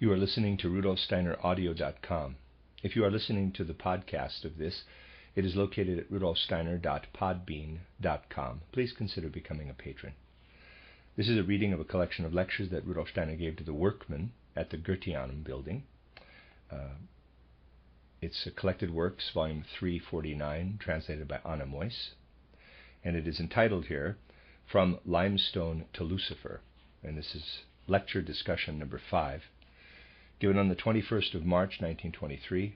You are listening to RudolfSteinerAudio.com. If you are listening to the podcast of this, it is located at rudolfsteiner.podbean.com. Please consider becoming a patron. This is a reading of a collection of lectures that Rudolf Steiner gave to the workmen at the Goetheanum building. It's Collected Works, volume 349, translated by Anna Moyse, and it is entitled here, From Limestone to Lucifer, and this is lecture discussion number 5, given on the 21st of March, 1923,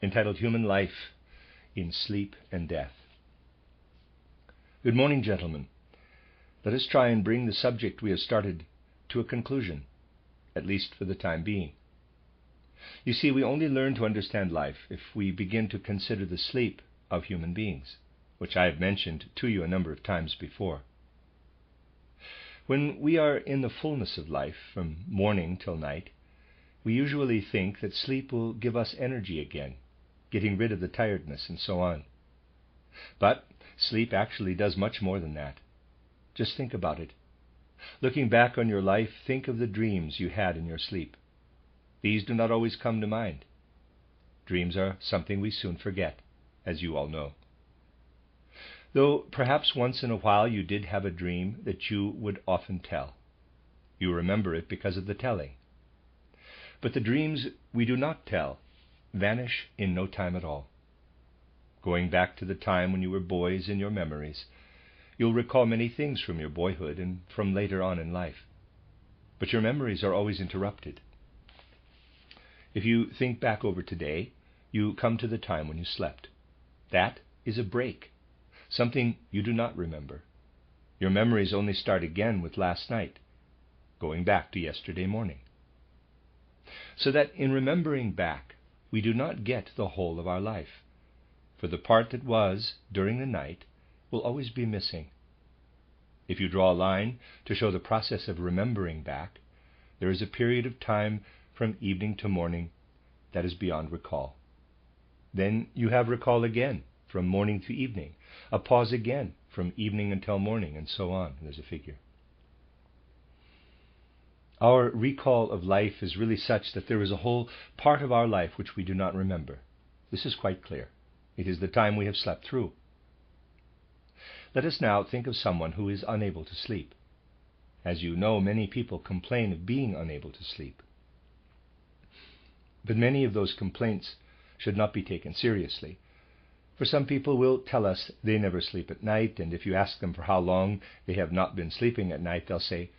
entitled Human Life in Sleep and Death. Good morning, gentlemen. Let us try and bring the subject we have started to a conclusion, at least for the time being. You see, we only learn to understand life if we begin to consider the sleep of human beings, which I have mentioned to you a number of times before. When we are in the fullness of life, from morning till night, we usually think that sleep will give us energy again, getting rid of the tiredness and so on. But sleep actually does much more than that. Just think about it. Looking back on your life, think of the dreams you had in your sleep. These do not always come to mind. Dreams are something we soon forget, as you all know. Though perhaps once in a while you did have a dream that you would often tell. You remember it because of the telling. But the dreams we do not tell vanish in no time at all. Going back to the time when you were boys in your memories, you'll recall many things from your boyhood and from later on in life. But your memories are always interrupted. If you think back over today, you come to the time when you slept. That is a break, something you do not remember. Your memories only start again with last night, going back to yesterday morning. So that in remembering back, we do not get the whole of our life, for the part that was during the night will always be missing. If you draw a line to show the process of remembering back, there is a period of time from evening to morning that is beyond recall. Then you have recall again from morning to evening, a pause again from evening until morning, and so on. There's a figure. Our recall of life is really such that there is a whole part of our life which we do not remember. This is quite clear. It is the time we have slept through. Let us now think of someone who is unable to sleep. As you know, many people complain of being unable to sleep. But many of those complaints should not be taken seriously. For some people will tell us they never sleep at night, and if you ask them for how long they have not been sleeping at night, they'll say,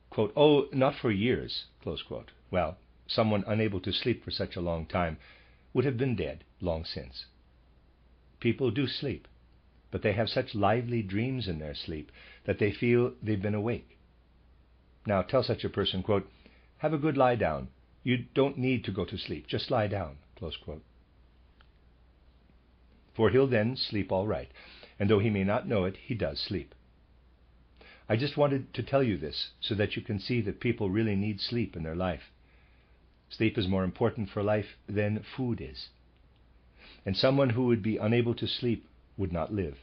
quote, "Oh, not for years," close quote. Well, someone unable to sleep for such a long time would have been dead long since. People do sleep, but they have such lively dreams in their sleep that they feel they've been awake. Now tell such a person, quote, "Have a good lie down. You don't need to go to sleep. Just lie down," close quote. For he'll then sleep all right, and though he may not know it, he does sleep. I just wanted to tell you this so that you can see that people really need sleep in their life. Sleep is more important for life than food is. And someone who would be unable to sleep would not live.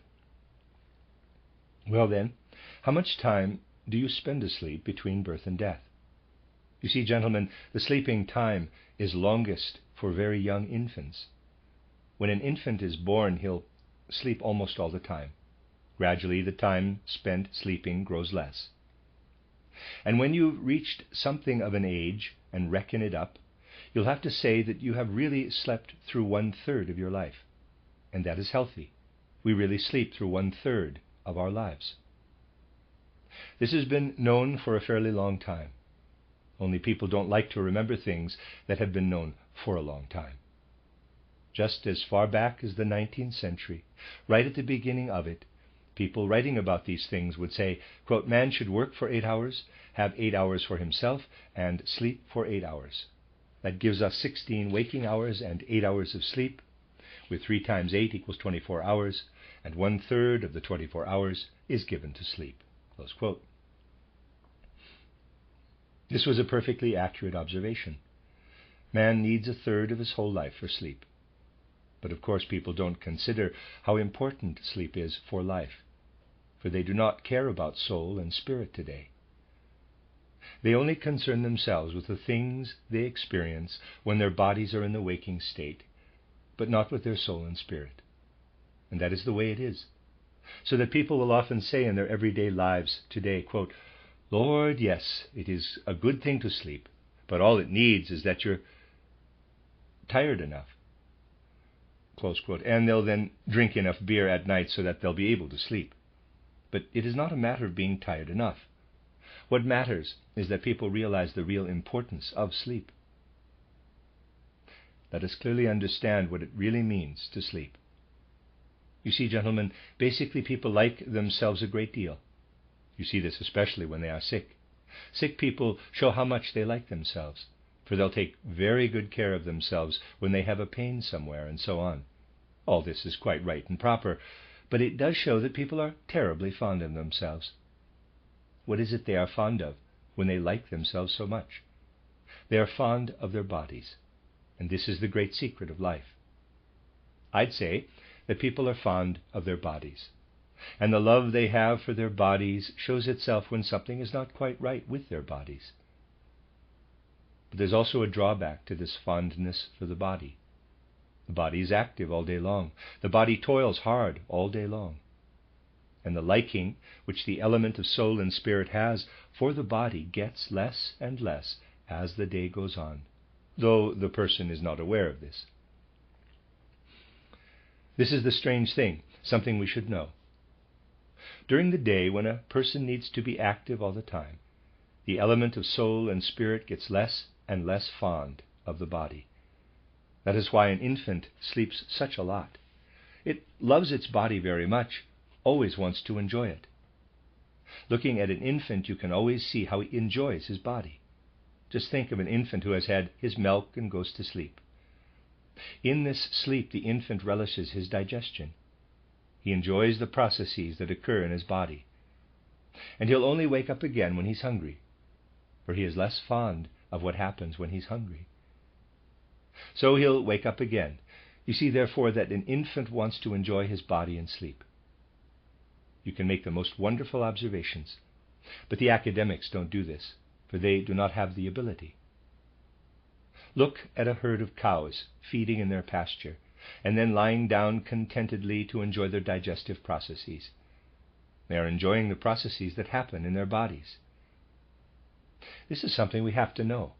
Well then, how much time do you spend asleep between birth and death? You see, gentlemen, the sleeping time is longest for very young infants. When an infant is born, he'll sleep almost all the time. Gradually, the time spent sleeping grows less. And when you've reached something of an age and reckon it up, you'll have to say that you have really slept through 1/3 of your life. And that is healthy. We really sleep through 1/3 of our lives. This has been known for a fairly long time. Only people don't like to remember things that have been known for a long time. Just as far back as the 19th century, right at the beginning of it, people writing about these things would say, quote, "Man should work for 8 hours, have 8 hours for himself, and sleep for 8 hours. That gives us 16 waking hours and 8 hours of sleep, with 3 times 8 equals 24 hours, and 1/3 of the 24 hours is given to sleep." Close quote. This was a perfectly accurate observation. Man needs 1/3 of his whole life for sleep. But of course people don't consider how important sleep is for life, for they do not care about soul and spirit today. They only concern themselves with the things they experience when their bodies are in the waking state, but not with their soul and spirit. And that is the way it is. So that people will often say in their everyday lives today, quote, "Lord, yes, it is a good thing to sleep, but all it needs is that you're tired enough," close quote. And they'll then drink enough beer at night so that they'll be able to sleep. But it is not a matter of being tired enough. What matters is that people realize the real importance of sleep. Let us clearly understand what it really means to sleep. You see, gentlemen, basically people like themselves a great deal. You see this especially when they are sick. Sick people show how much they like themselves, for they'll take very good care of themselves when they have a pain somewhere, and so on. All this is quite right and proper, but it does show that people are terribly fond of themselves. What is it they are fond of when they like themselves so much? They are fond of their bodies, and this is the great secret of life. I'd say that people are fond of their bodies, and the love they have for their bodies shows itself when something is not quite right with their bodies. But there's also a drawback to this fondness for the body. The body is active all day long. The body toils hard all day long. And the liking which the element of soul and spirit has for the body gets less and less as the day goes on, though the person is not aware of this. This is the strange thing, something we should know. During the day, when a person needs to be active all the time, the element of soul and spirit gets less and less fond of the body. That is why an infant sleeps such a lot. It loves its body very much, always wants to enjoy it. Looking at an infant, you can always see how he enjoys his body. Just think of an infant who has had his milk and goes to sleep. In this sleep, the infant relishes his digestion. He enjoys the processes that occur in his body. And he'll only wake up again when he's hungry, for he is less fond of what happens when he's hungry. So he'll wake up again. You see, therefore, that an infant wants to enjoy his body and sleep. You can make the most wonderful observations, but the academics don't do this, for they do not have the ability. Look at a herd of cows feeding in their pasture, and then lying down contentedly to enjoy their digestive processes. They are enjoying the processes that happen in their bodies. This is something we have to know.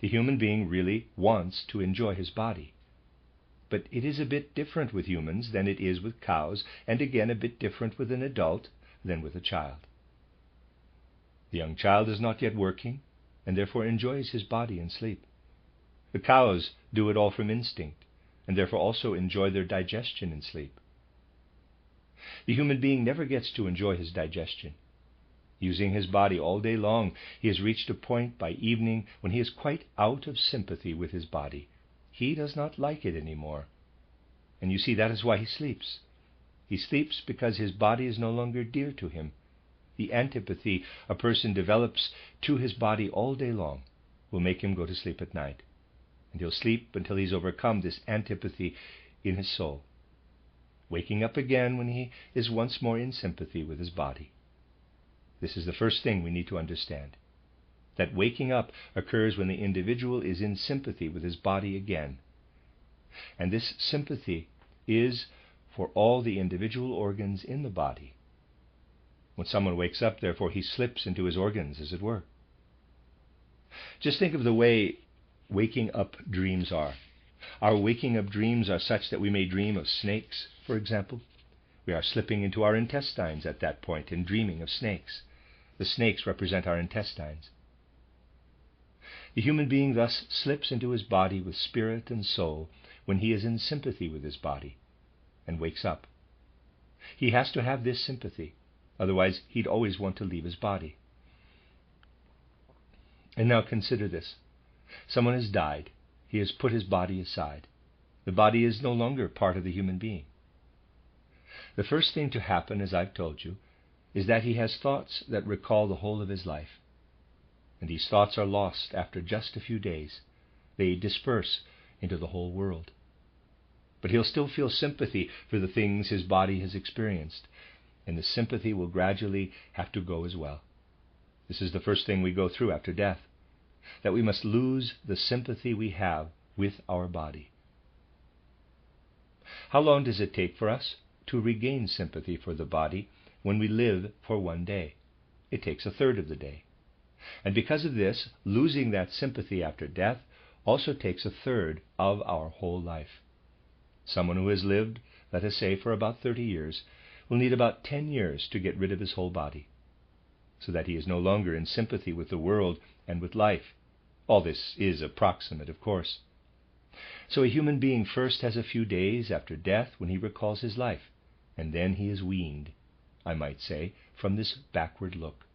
The human being really wants to enjoy his body. But it is a bit different with humans than it is with cows, and again a bit different with an adult than with a child. The young child is not yet working, and therefore enjoys his body in sleep. The cows do it all from instinct, and therefore also enjoy their digestion in sleep. The human being never gets to enjoy his digestion. Using his body all day long, he has reached a point by evening when he is quite out of sympathy with his body. He does not like it anymore. And you see, that is why he sleeps. He sleeps because his body is no longer dear to him. The antipathy a person develops to his body all day long will make him go to sleep at night. And he'll sleep until he's overcome this antipathy in his soul, waking up again when he is once more in sympathy with his body. This is the first thing we need to understand, that waking up occurs when the individual is in sympathy with his body again. And this sympathy is for all the individual organs in the body. When someone wakes up, therefore, he slips into his organs, as it were. Just think of the way waking up dreams are. Our waking up dreams are such that we may dream of snakes, for example. We are slipping into our intestines at that point and dreaming of snakes. The snakes represent our intestines. The human being thus slips into his body with spirit and soul when he is in sympathy with his body and wakes up. He has to have this sympathy, otherwise he'd always want to leave his body. And now consider this. Someone has died. He has put his body aside. The body is no longer part of the human being. The first thing to happen, as I've told you, is that he has thoughts that recall the whole of his life. And these thoughts are lost after just a few days. They disperse into the whole world. But he'll still feel sympathy for the things his body has experienced, and the sympathy will gradually have to go as well. This is the first thing we go through after death, that we must lose the sympathy we have with our body. How long does it take for us to regain sympathy for the body when we live for one day? It takes a third of the day. And because of this, losing that sympathy after death also takes a third of our whole life. Someone who has lived, let us say, for about 30 years, will need about 10 years to get rid of his whole body, so that he is no longer in sympathy with the world and with life. All this is approximate, of course. So a human being first has a few days after death when he recalls his life, and then he is weaned, I might say, from this backward look,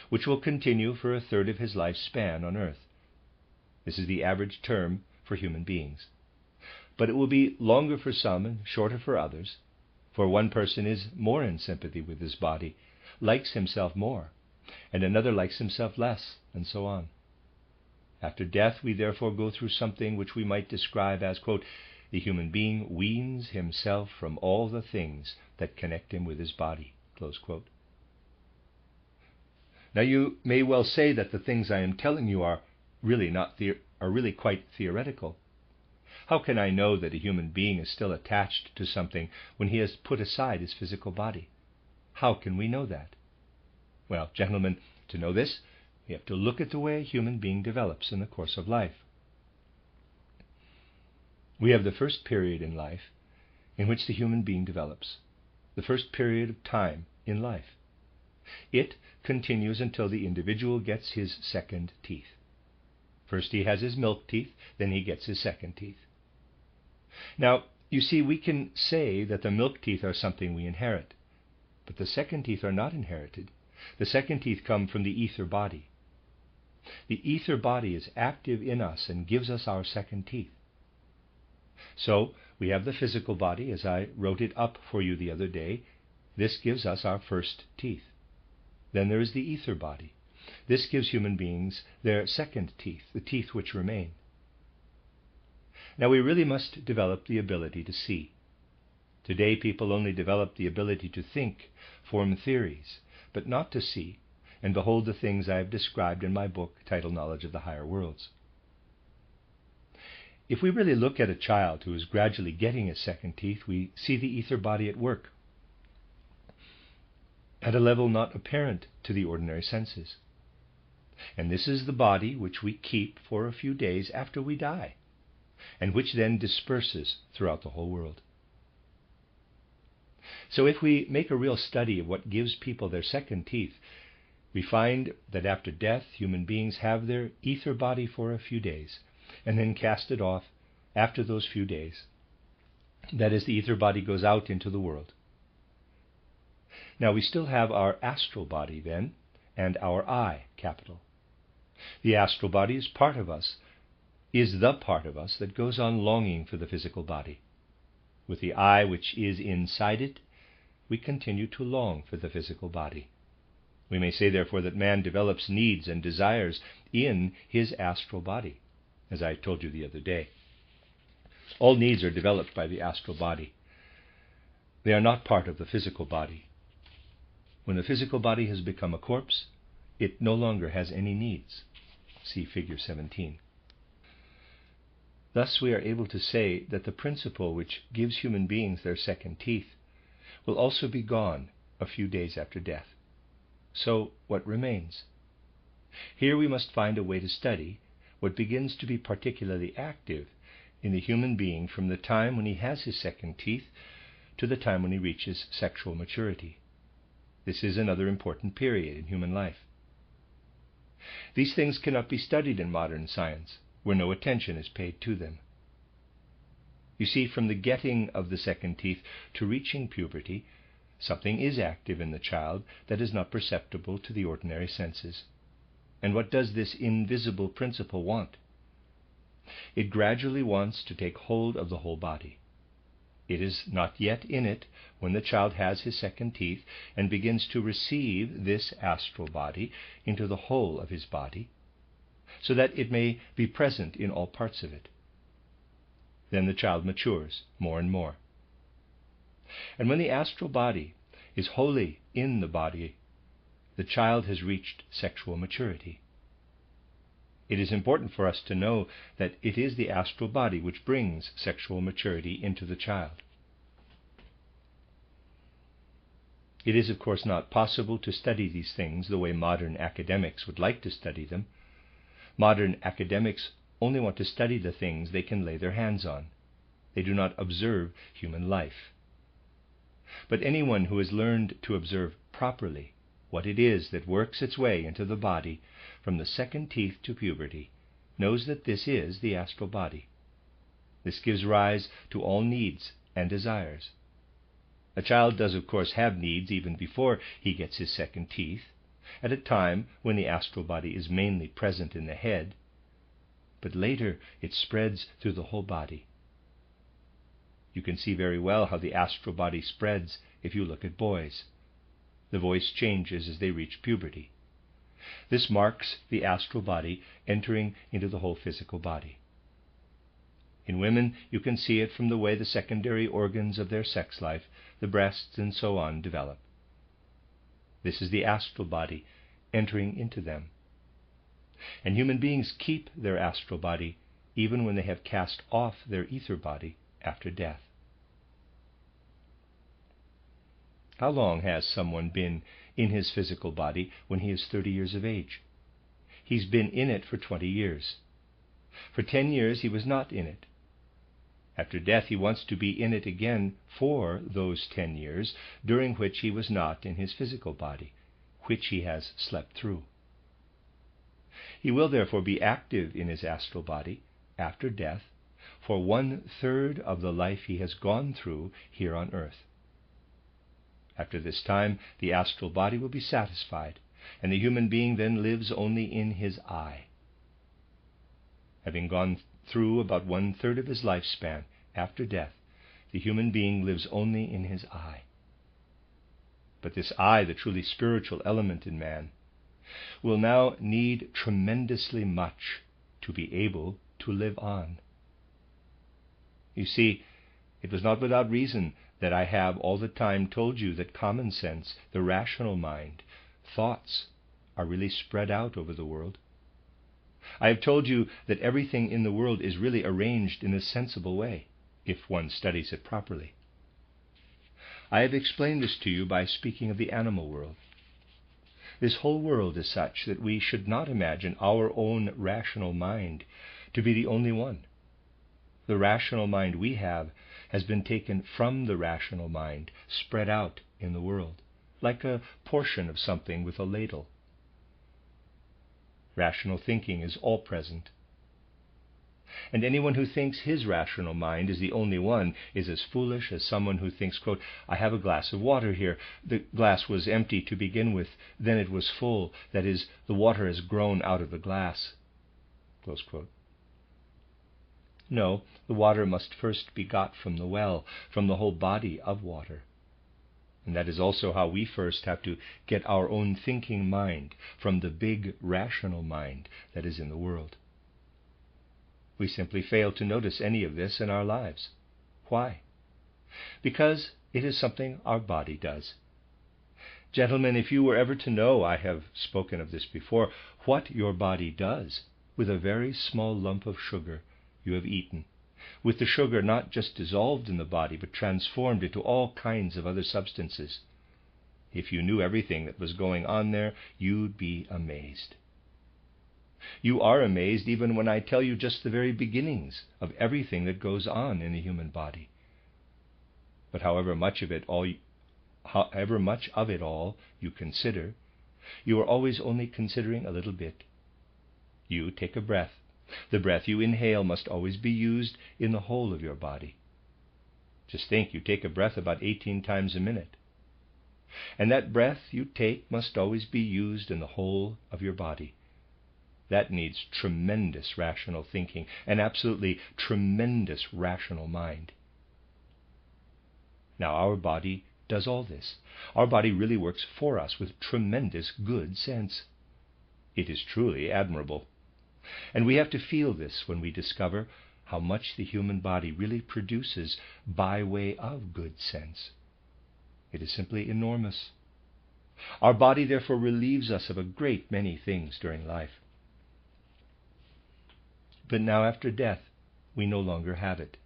which will continue for a third of his life span on earth. This is the average term for human beings. But it will be longer for some and shorter for others, for one person is more in sympathy with his body, likes himself more, and another likes himself less, and so on. After death, we therefore go through something which we might describe as, quote, the human being weans himself from all the things that connect him with his body, close quote. Now you may well say that the things I am telling you are really quite theoretical. How can I know that a human being is still attached to something when he has put aside his physical body? How can we know that? Well, gentlemen, to know this, we have to look at the way a human being develops in the course of life. We have the first period in life in which the human being develops, the first period of time in life. It continues until the individual gets his second teeth. First he has his milk teeth, then he gets his second teeth. Now, you see, we can say that the milk teeth are something we inherit, but the second teeth are not inherited. The second teeth come from the ether body. The ether body is active in us and gives us our second teeth. So, we have the physical body, as I wrote it up for you the other day. This gives us our first teeth. Then there is the ether body. This gives human beings their second teeth, the teeth which remain. Now we really must develop the ability to see. Today people only develop the ability to think, form theories, but not to see, and behold the things I have described in my book titled Knowledge of the Higher Worlds. If we really look at a child who is gradually getting his second teeth, we see the ether body at work, at a level not apparent to the ordinary senses. And this is the body which we keep for a few days after we die, and which then disperses throughout the whole world. So if we make a real study of what gives people their second teeth, we find that after death, human beings have their ether body for a few days, and then cast it off after those few days. That is, the ether body goes out into the world. Now we still have our astral body then, and our I, capital. The astral body is part of us, is the part of us that goes on longing for the physical body. With the I which is inside it, we continue to long for the physical body. We may say, therefore, that man develops needs and desires in his astral body, as I told you the other day. All needs are developed by the astral body. They are not part of the physical body. When the physical body has become a corpse, it no longer has any needs. See figure 17. Thus we are able to say that the principle which gives human beings their second teeth will also be gone a few days after death. So what remains? Here we must find a way to study what begins to be particularly active in the human being from the time when he has his second teeth to the time when he reaches sexual maturity. This is another important period in human life. These things cannot be studied in modern science, where no attention is paid to them. You see, from the getting of the second teeth to reaching puberty, something is active in the child that is not perceptible to the ordinary senses. And what does this invisible principle want? It gradually wants to take hold of the whole body. It is not yet in it when the child has his second teeth and begins to receive this astral body into the whole of his body, so that it may be present in all parts of it. Then the child matures more and more. And when the astral body is wholly in the body, the child has reached sexual maturity. It is important for us to know that it is the astral body which brings sexual maturity into the child. It is, of course, not possible to study these things the way modern academics would like to study them. Modern academics only want to study the things they can lay their hands on. They do not observe human life. But anyone who has learned to observe properly what it is that works its way into the body from the second teeth to puberty knows that this is the astral body. This gives rise to all needs and desires. A child does, of course, have needs even before he gets his second teeth, at a time when the astral body is mainly present in the head, but later it spreads through the whole body. You can see very well how the astral body spreads if you look at boys. The voice changes as they reach puberty. This marks the astral body entering into the whole physical body. In women, you can see it from the way the secondary organs of their sex life, the breasts and so on, develop. This is the astral body entering into them. And human beings keep their astral body even when they have cast off their ether body after death. How long has someone been in his physical body when he is 30 years of age? He's been in it for 20 years. For 10 years he was not in it. After death he wants to be in it again for those 10 years, during which he was not in his physical body, which he has slept through. He will therefore be active in his astral body after death for 1/3 of the life he has gone through here on earth. After this time, the astral body will be satisfied, and the human being then lives only in his I. Having gone through about 1/3 of his lifespan after death, the human being lives only in his I. But this I, the truly spiritual element in man, will now need tremendously much to be able to live on. You see, it was not without reason that I have all the time told you that common sense, the rational mind, thoughts, are really spread out over the world. I have told you that everything in the world is really arranged in a sensible way, if one studies it properly. I have explained this to you by speaking of the animal world. This whole world is such that we should not imagine our own rational mind to be the only one. The rational mind we have has been taken from the rational mind, spread out in the world, like a portion of something with a ladle. Rational thinking is all present. And anyone who thinks his rational mind is the only one is as foolish as someone who thinks, quote, I have a glass of water here. The glass was empty to begin with, then it was full. That is, the water has grown out of the glass. Close quote. No, the water must first be got from the well, from the whole body of water. And that is also how we first have to get our own thinking mind from the big rational mind that is in the world. We simply fail to notice any of this in our lives. Why? Because it is something our body does. Gentlemen, if you were ever to know, I have spoken of this before, what your body does with a very small lump of sugar you have eaten, with the sugar not just dissolved in the body, but transformed into all kinds of other substances. If you knew everything that was going on there, you'd be amazed. You are amazed even when I tell you just the very beginnings of everything that goes on in the human body. But however much of it all you consider, you are always only considering a little bit. You take a breath. The breath you inhale must always be used in the whole of your body. Just think, you take a breath about 18 times a minute. And that breath you take must always be used in the whole of your body. That needs tremendous rational thinking, an absolutely tremendous rational mind. Now, our body does all this. Our body really works for us with tremendous good sense. It is truly admirable. And we have to feel this when we discover how much the human body really produces by way of good sense. It is simply enormous. Our body therefore relieves us of a great many things during life. But now after death, we no longer have it.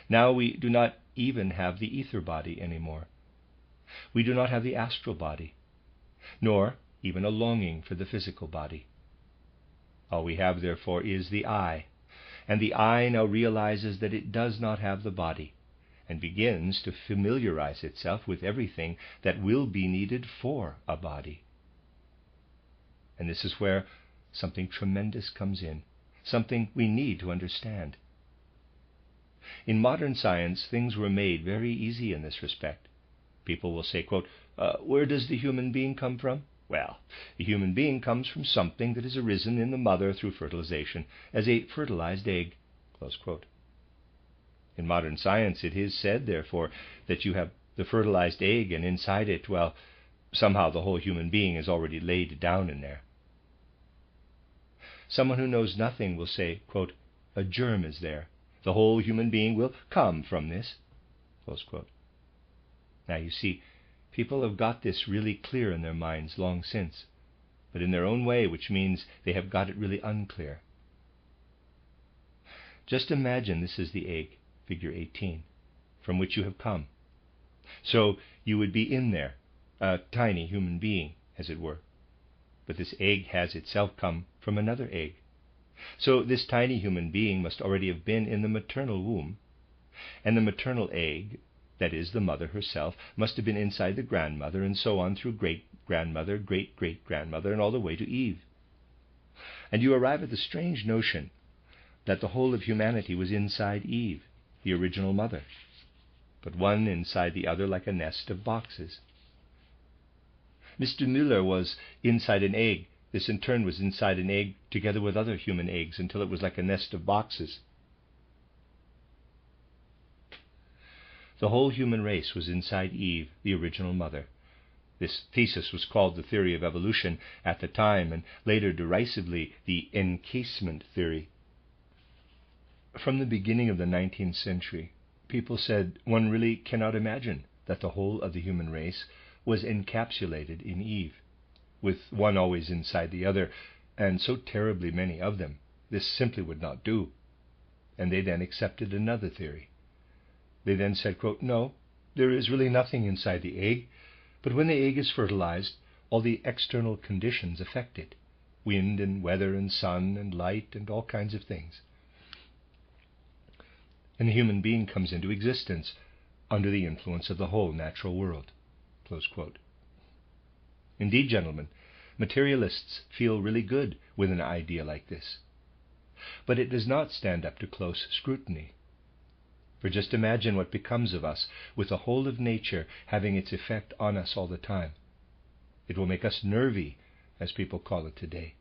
Now we do not even have the ether body anymore. We do not have the astral body, nor even a longing for the physical body. All we have, therefore, is the I, and the I now realizes that it does not have the body, and begins to familiarize itself with everything that will be needed for a body. And this is where something tremendous comes in, something we need to understand. In modern science, things were made very easy in this respect. People will say, quote, where does the human being come from? Well, the human being comes from something that has arisen in the mother through fertilization as a fertilized egg, close quote. In modern science, it is said, therefore, that you have the fertilized egg, and inside it, well, somehow the whole human being is already laid down in there. Someone who knows nothing will say, quote, a germ is there. The whole human being will come from this, close quote. Now you see, people have got this really clear in their minds long since, but in their own way, which means they have got it really unclear. Just imagine this is the egg, figure 18, from which you have come. So you would be in there, a tiny human being, as it were. But this egg has itself come from another egg. So this tiny human being must already have been in the maternal womb, and the maternal egg, that is, the mother herself, must have been inside the grandmother, and so on through great-grandmother, great-great-grandmother, and all the way to Eve. And you arrive at the strange notion that the whole of humanity was inside Eve, the original mother, but one inside the other like a nest of boxes. Mr. Müller was inside an egg. This in turn was inside an egg together with other human eggs until it was like a nest of boxes. The whole human race was inside Eve, the original mother. This thesis was called the theory of evolution at the time, and later derisively the encasement theory. From the beginning of the 19th century, people said one really cannot imagine that the whole of the human race was encapsulated in Eve, with one always inside the other, and so terribly many of them. This simply would not do. And they then accepted another theory. They then said, quote, no, there is really nothing inside the egg, but when the egg is fertilized, all the external conditions affect it, wind and weather and sun and light and all kinds of things. And the human being comes into existence under the influence of the whole natural world. Close quote. Indeed, gentlemen, materialists feel really good with an idea like this. But it does not stand up to close scrutiny. For just imagine what becomes of us with the whole of nature having its effect on us all the time. It will make us nervy, as people call it today.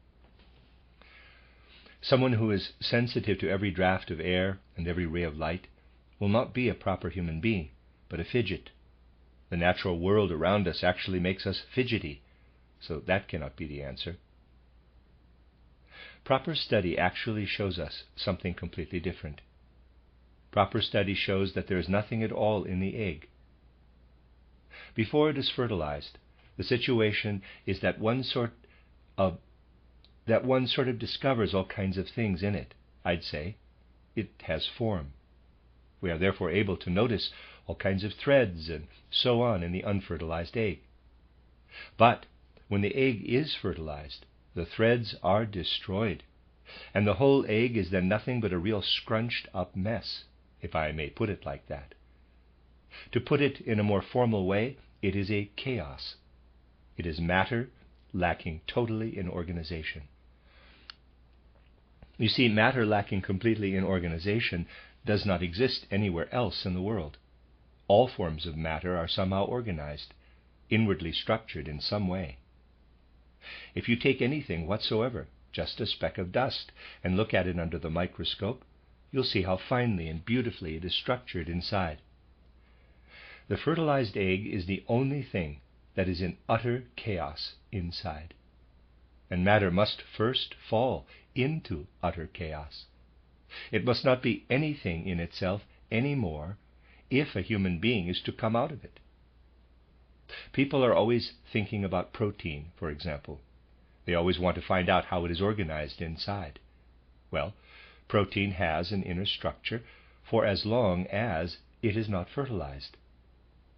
Someone who is sensitive to every draught of air and every ray of light will not be a proper human being, but a fidget. The natural world around us actually makes us fidgety, so that cannot be the answer. Proper study actually shows us something completely different. Proper study shows that there is nothing at all in the egg. Before it is fertilized, the situation is that one sort of discovers all kinds of things in it. I'd say it has form. We are therefore able to notice all kinds of threads and so on in the unfertilized egg. But when the egg is fertilized, the threads are destroyed, and the whole egg is then nothing but a real scrunched up mess, if I may put it like that. To put it in a more formal way, it is a chaos. It is matter lacking totally in organization. You see, matter lacking completely in organization does not exist anywhere else in the world. All forms of matter are somehow organized, inwardly structured in some way. If you take anything whatsoever, just a speck of dust, and look at it under the microscope, you'll see how finely and beautifully it is structured inside. The fertilized egg is the only thing that is in utter chaos inside. And matter must first fall into utter chaos. It must not be anything in itself any more if a human being is to come out of it. People are always thinking about protein, for example. They always want to find out how it is organized inside. Well, protein has an inner structure for as long as it is not fertilized.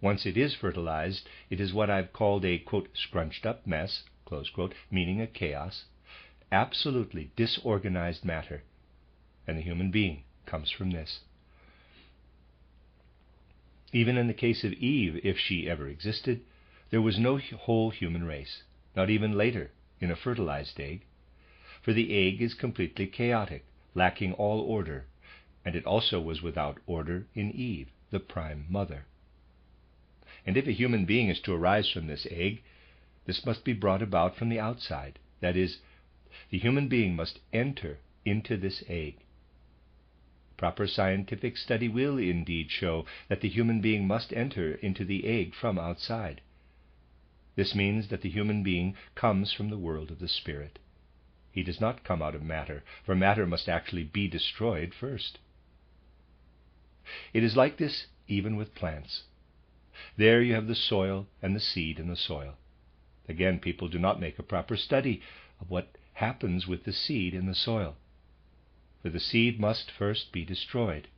Once it is fertilized, it is what I've called a, quote, scrunched up mess, close quote, meaning a chaos, absolutely disorganized matter. And the human being comes from this. Even in the case of Eve, if she ever existed, there was no whole human race, not even later in a fertilized egg, for the egg is completely chaotic, lacking all order, and it also was without order in Eve, the prime mother. And if a human being is to arise from this egg, this must be brought about from the outside. That is, the human being must enter into this egg. Proper scientific study will indeed show that the human being must enter into the egg from outside. This means that the human being comes from the world of the spirit. He does not come out of matter, for matter must actually be destroyed first. It is like this even with plants. There you have the soil and the seed in the soil. Again, people do not make a proper study of what happens with the seed in the soil. For the seed must first be destroyed.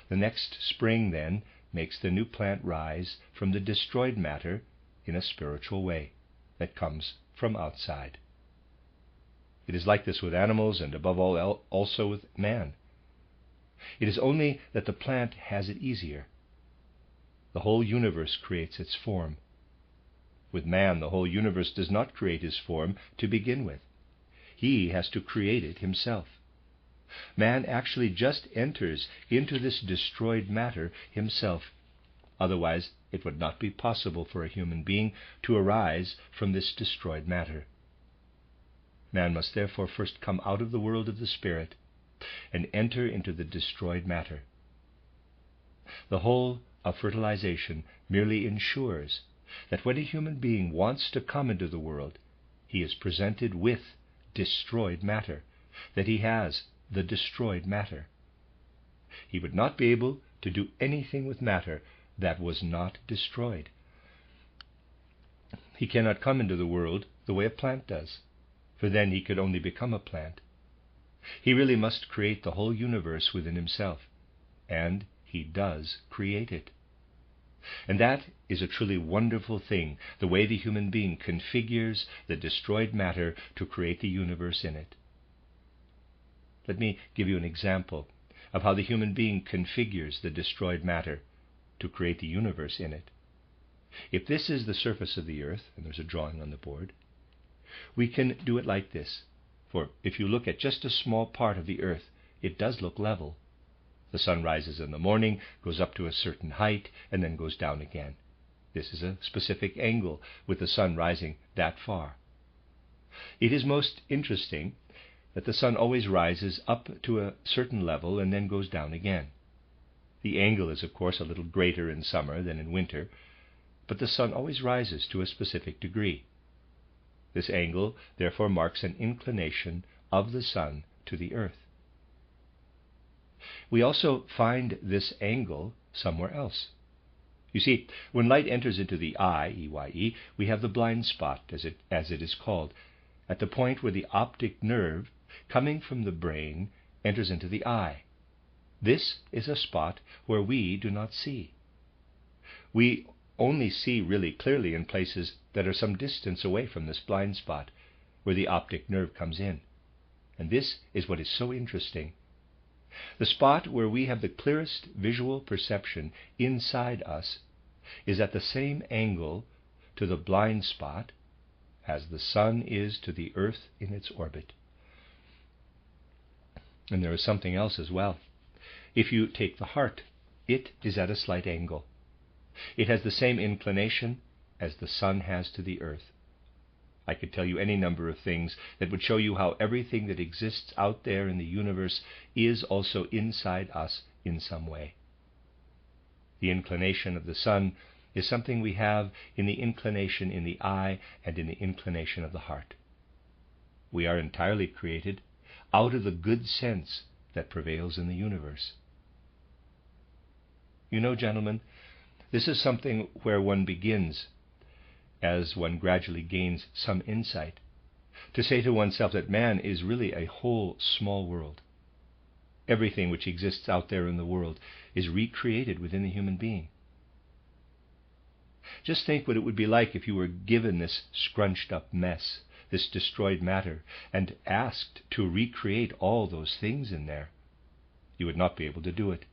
The next spring, then, makes the new plant rise from the destroyed matter in a spiritual way that comes from outside. It is like this with animals and above all also with man. It is only that the plant has it easier. The whole universe creates its form. With man, the whole universe does not create his form to begin with. He has to create it himself. Man actually just enters into this destroyed matter himself. Otherwise, it would not be possible for a human being to arise from this destroyed matter. Man must therefore first come out of the world of the spirit and enter into the destroyed matter. The whole of fertilization merely ensures that when a human being wants to come into the world, he is presented with destroyed matter, that he has the destroyed matter. He would not be able to do anything with matter that was not destroyed. He cannot come into the world the way a plant does, for then he could only become a plant. He really must create the whole universe within himself, and he does create it. And that is a truly wonderful thing, the way the human being configures the destroyed matter to create the universe in it. Let me give you an example of how the human being configures the destroyed matter to create the universe in it. If this is the surface of the earth, and there's a drawing on the board, we can do it like this. For if you look at just a small part of the earth, it does look level. The sun rises in the morning, goes up to a certain height, and then goes down again. This is a specific angle with the sun rising that far. It is most interesting that the sun always rises up to a certain level and then goes down again. The angle is, of course, a little greater in summer than in winter, but the sun always rises to a specific degree. This angle, therefore, marks an inclination of the sun to the earth. We also find this angle somewhere else. You see, when light enters into the eye, EYE, we have the blind spot, as it is called, at the point where the optic nerve, coming from the brain, enters into the eye. This is a spot where we do not see. We only see really clearly in places that are some distance away from this blind spot, where the optic nerve comes in. And this is what is so interesting. The spot where we have the clearest visual perception inside us is at the same angle to the blind spot as the sun is to the earth in its orbit. And there is something else as well. If you take the heart, it is at a slight angle. It has the same inclination as the sun has to the earth. I could tell you any number of things that would show you how everything that exists out there in the universe is also inside us in some way. The inclination of the sun is something we have in the inclination in the eye and in the inclination of the heart. We are entirely created out of the good sense that prevails in the universe. You know, gentlemen, this is something where one begins as one gradually gains some insight, to say to oneself that man is really a whole small world. Everything which exists out there in the world is recreated within the human being. Just think what it would be like if you were given this scrunched up mess, this destroyed matter, and asked to recreate all those things in there. You would not be able to do it.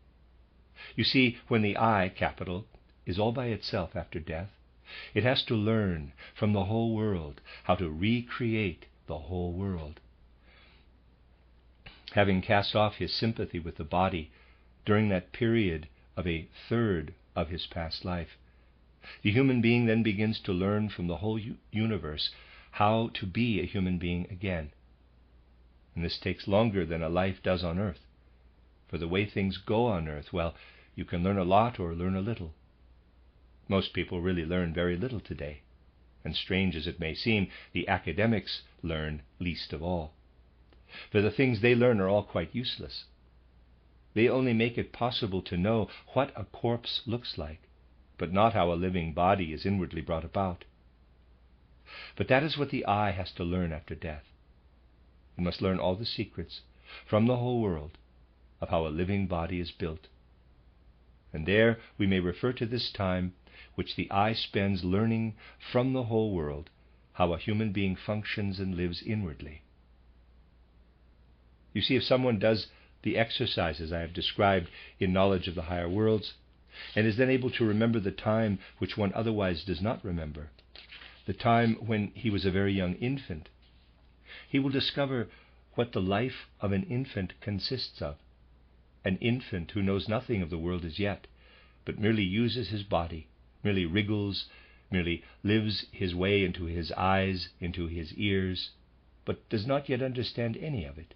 You see, when the I, capital, is all by itself after death, it has to learn from the whole world how to recreate the whole world. Having cast off his sympathy with the body during that period of a third of his past life, the human being then begins to learn from the whole universe how to be a human being again. And this takes longer than a life does on earth. For the way things go on earth, well, you can learn a lot or learn a little. Most people really learn very little today. And strange as it may seem, the academics learn least of all. For the things they learn are all quite useless. They only make it possible to know what a corpse looks like, but not how a living body is inwardly brought about. But that is what the I has to learn after death. It must learn all the secrets from the whole world of how a living body is built. And there we may refer to this time which the I spends learning from the whole world how a human being functions and lives inwardly. You see, if someone does the exercises I have described in knowledge of the higher worlds, and is then able to remember the time which one otherwise does not remember, the time when he was a very young infant, he will discover what the life of an infant consists of. An infant who knows nothing of the world as yet, but merely uses his body, merely wriggles, merely lives his way into his eyes, into his ears, but does not yet understand any of it.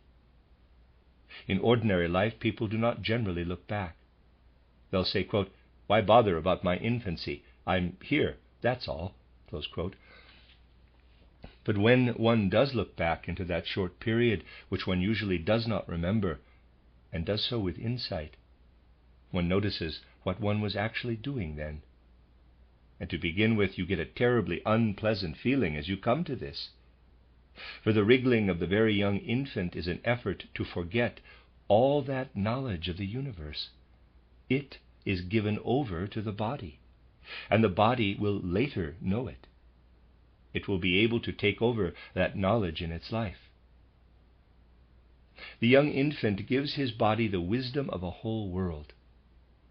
In ordinary life, people do not generally look back. They'll say, quote, "Why bother about my infancy? I'm here, that's all," close quote. But when one does look back into that short period which one usually does not remember, and does so with insight, one notices what one was actually doing then. And to begin with, you get a terribly unpleasant feeling as you come to this. For the wriggling of the very young infant is an effort to forget all that knowledge of the universe. It is given over to the body, and the body will later know it. It will be able to take over that knowledge in its life. The young infant gives his body the wisdom of a whole world.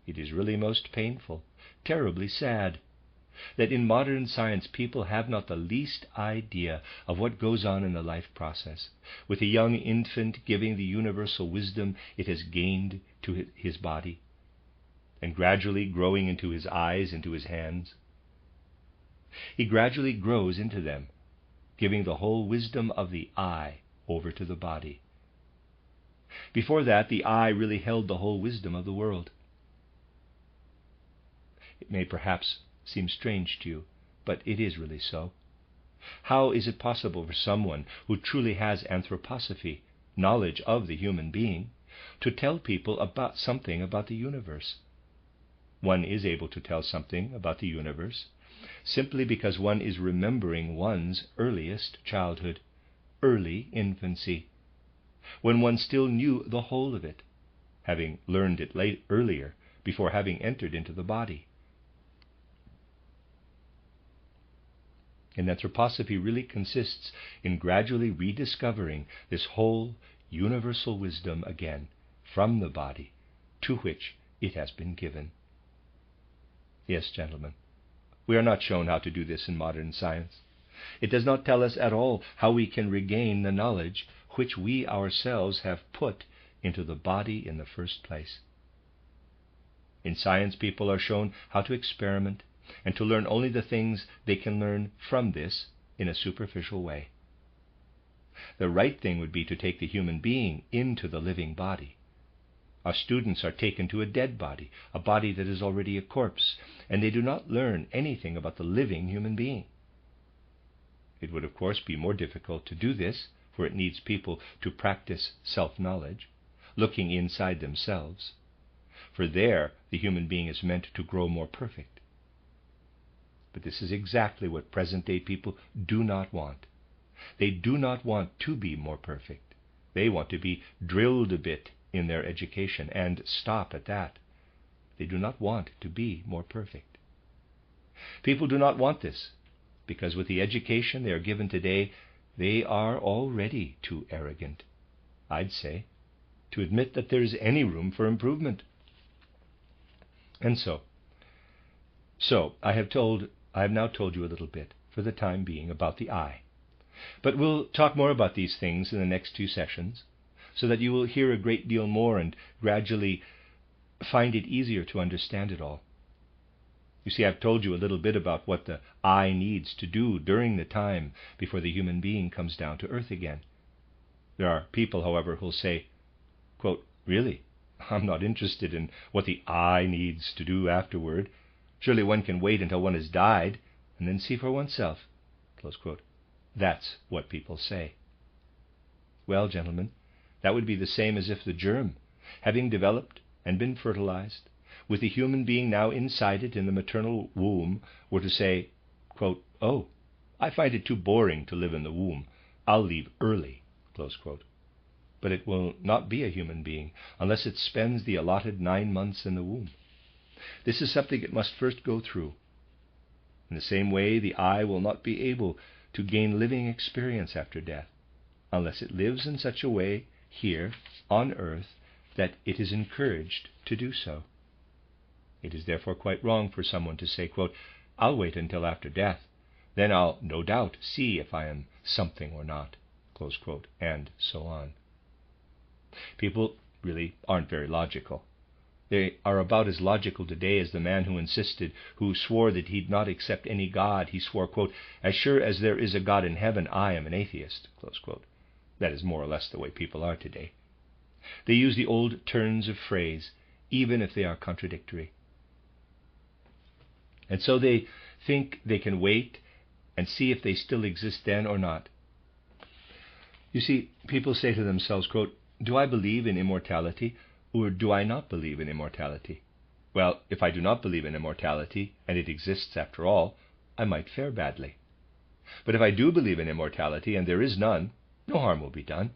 It is really most painful, terribly sad, that in modern science people have not the least idea of what goes on in the life process, with a young infant giving the universal wisdom it has gained to his body, and gradually growing into his eyes, into his hands. He gradually grows into them, giving the whole wisdom of the I over to the body. Before that, the I really held the whole wisdom of the world. It may perhaps seem strange to you, but it is really so. How is it possible for someone who truly has anthroposophy, knowledge of the human being, to tell people about something about the universe? One is able to tell something about the universe simply because one is remembering one's earliest childhood, early infancy, when one still knew the whole of it, having learned it earlier, before having entered into the body. And anthroposophy really consists in gradually rediscovering this whole universal wisdom again from the body to which it has been given. Yes, gentlemen, we are not shown how to do this in modern science. It does not tell us at all how we can regain the knowledge which we ourselves have put into the body in the first place. In science, people are shown how to experiment and to learn only the things they can learn from this in a superficial way. The right thing would be to take the human being into the living body. Our students are taken to a dead body, a body that is already a corpse, and they do not learn anything about the living human being. It would, of course, be more difficult to do this, for it needs people to practice self-knowledge, looking inside themselves, for there the human being is meant to grow more perfect. But this is exactly what present-day people do not want. They do not want to be more perfect. They want to be drilled a bit in their education and stop at that. They do not want to be more perfect. People do not want this, because with the education they are given today, they are already too arrogant, I'd say, to admit that there is any room for improvement. And so I have now told you a little bit, for the time being, about the I. But we'll talk more about these things in the next 2 sessions, so that you will hear a great deal more and gradually find it easier to understand it all. You see, I've told you a little bit about what the I needs to do during the time before the human being comes down to earth again. There are people, however, who'll say, quote, "Really? I'm not interested in what the I needs to do afterward. Surely one can wait until one has died and then see for oneself." Close quote. That's what people say. Well, gentlemen, that would be the same as if the germ, having developed and been fertilized, with the human being now inside it in the maternal womb, were to say, quote, "Oh, I find it too boring to live in the womb. I'll leave early." Close quote. But it will not be a human being unless it spends the allotted 9 months in the womb. This is something it must first go through. In the same way, the I will not be able to gain living experience after death, unless it lives in such a way here on earth that it is encouraged to do so. It is therefore quite wrong for someone to say, quote, "I'll wait until after death. Then I'll no doubt see if I am something or not," close quote, and so on. People really aren't very logical. They are about as logical today as the man who swore that he'd not accept any God. He swore, quote, "As sure as there is a God in heaven, I am an atheist," close quote. That is more or less the way people are today. They use the old turns of phrase, even if they are contradictory. And so they think they can wait and see if they still exist then or not. You see, people say to themselves, quote, "Do I believe in immortality, or do I not believe in immortality? Well, if I do not believe in immortality, and it exists after all, I might fare badly. But if I do believe in immortality, and there is none, no harm will be done.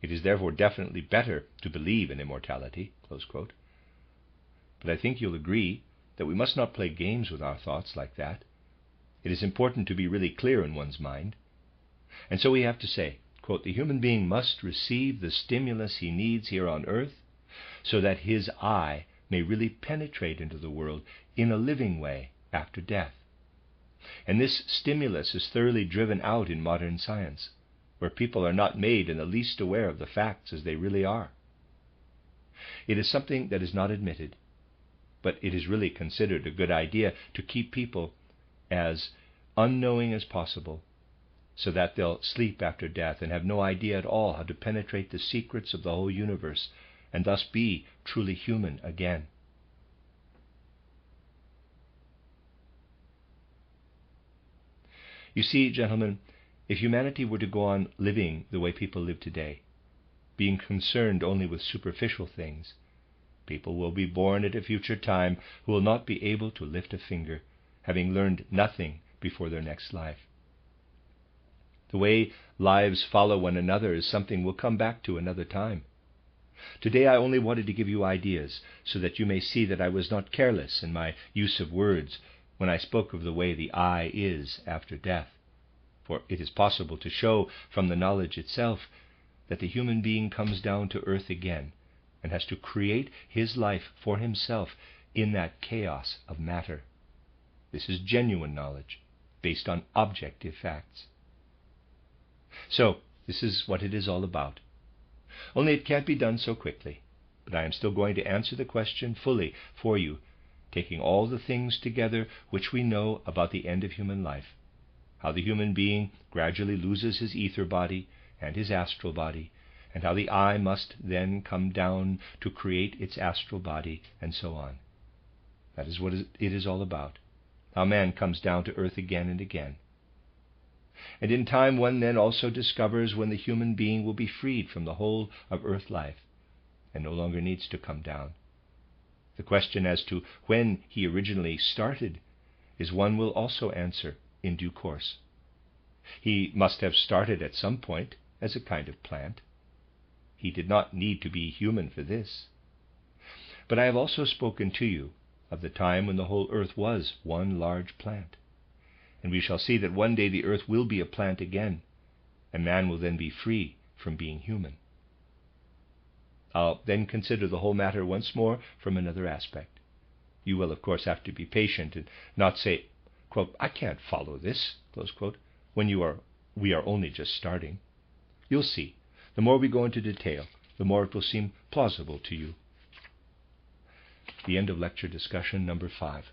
It is therefore definitely better to believe in immortality," close quote. But I think you'll agree that we must not play games with our thoughts like that. It is important to be really clear in one's mind. And so we have to say, quote, "The human being must receive the stimulus he needs here on earth so that his I may really penetrate into the world in a living way after death. And this stimulus is thoroughly driven out in modern science, where people are not made in the least aware of the facts as they really are. It is something that is not admitted, but it is really considered a good idea to keep people as unknowing as possible, so that they'll sleep after death and have no idea at all how to penetrate the secrets of the whole universe and thus be truly human again." You see, gentlemen, if humanity were to go on living the way people live today, being concerned only with superficial things, people will be born at a future time who will not be able to lift a finger, having learned nothing before their next life. The way lives follow one another is something we'll come back to another time. Today I only wanted to give you ideas so that you may see that I was not careless in my use of words when I spoke of the way the I is after death. For it is possible to show from the knowledge itself that the human being comes down to earth again and has to create his life for himself in that chaos of matter. This is genuine knowledge based on objective facts. So, this is what it is all about. Only it can't be done so quickly, but I am still going to answer the question fully for you, taking all the things together which we know about the end of human life, how the human being gradually loses his ether body and his astral body, and how the I must then come down to create its astral body, and so on. That is what it is all about, how man comes down to earth again and again. And in time one then also discovers when the human being will be freed from the whole of earth life, and no longer needs to come down. The question as to when he originally started is one will also answer in due course. He must have started at some point as a kind of plant. He did not need to be human for this. But I have also spoken to you of the time when the whole earth was one large plant. And we shall see that one day the earth will be a plant again, and man will then be free from being human. I'll then consider the whole matter once more from another aspect. You will, of course, have to be patient and not say, quote, "I can't follow this," close quote, when we are only just starting. You'll see, the more we go into detail, the more it will seem plausible to you. The end of lecture discussion number 5.